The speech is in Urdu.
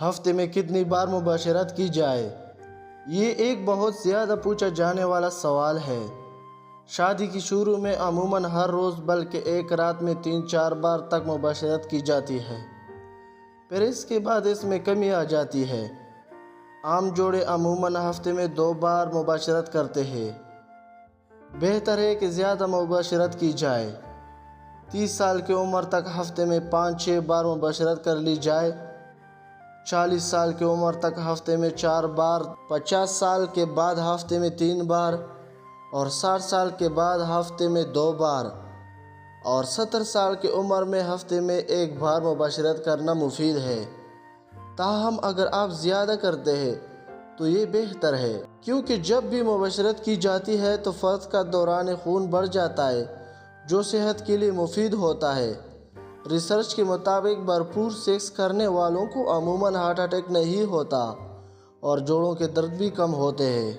ہفتے میں کتنی بار مباشرت کی جائے؟ یہ ایک بہت زیادہ پوچھا جانے والا سوال ہے۔ شادی کی شروع میں عموماً ہر روز بلکہ ایک رات میں 3-4 بار تک مباشرت کی جاتی ہے، پھر اس کے بعد اس میں کمی آ جاتی ہے۔ عام جوڑے عموماً ہفتے میں 2 بار مباشرت کرتے ہیں۔ بہتر ہے کہ زیادہ مباشرت کی جائے۔ 30 سال کی عمر تک ہفتے میں 5-6 بار مباشرت کر لی جائے۔ 40 سال کی عمر تک ہفتے میں 4 بار، 50 سال کے بعد ہفتے میں 3 بار اور 60 سال کے بعد ہفتے میں 2 بار اور 70 سال کی عمر میں ہفتے میں 1 بار مباشرت کرنا مفید ہے۔ تاہم اگر آپ زیادہ کرتے ہیں تو یہ بہتر ہے، کیونکہ جب بھی مباشرت کی جاتی ہے تو فرد کا دوران خون بڑھ جاتا ہے جو صحت کے لیے مفید ہوتا ہے۔ ریسرچ کے مطابق بھرپور سیکس کرنے والوں کو عموماً ہارٹ اٹیک نہیں ہوتا اور جوڑوں کے درد بھی کم ہوتے ہیں۔